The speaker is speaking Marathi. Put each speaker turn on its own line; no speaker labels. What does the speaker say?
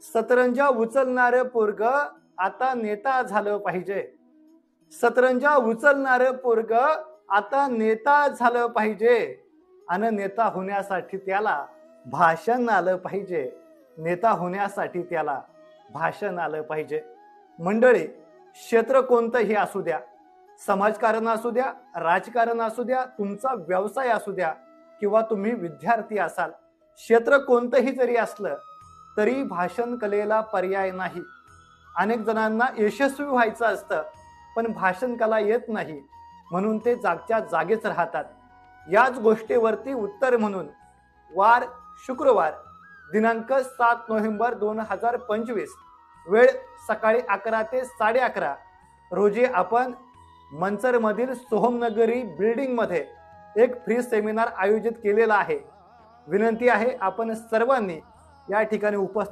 सतरंजा उचलणारं पोरग आता नेता झालं पाहिजे. सतरंजा उचलणारं पोरग आता नेता झालं पाहिजे. आणि नेता होण्यासाठी त्याला भाषण आलं पाहिजे. नेता होण्यासाठी त्याला भाषण आलं पाहिजे. मंडळी, क्षेत्र कोणतंही असू द्या, समाजकारण असू द्या, राजकारण असू द्या, तुमचा व्यवसाय असू द्या किंवा तुम्ही विद्यार्थी असाल, क्षेत्र कोणतंही जरी असलं तरी भाषण कलेला पर्याय नाही. अनेक जणांना यशस्वी व्हायचं असतं पण भाषण कला येत नाही, म्हणून ते जागच्या जागेच राहतात. याच गोष्टीवरती उत्तर म्हणून वार शुक्रवार दिनांक 7 नोव्हेंबर 2025 वेळ सकाळी 11 ते 11:30 रोजी आपण मंचरमधील सोहमनगरी बिल्डिंगमध्ये एक फ्री सेमिनार आयोजित केलेला आहे. विनंती आहे आपण सर्वांनी या ठिकाणी उपस्थित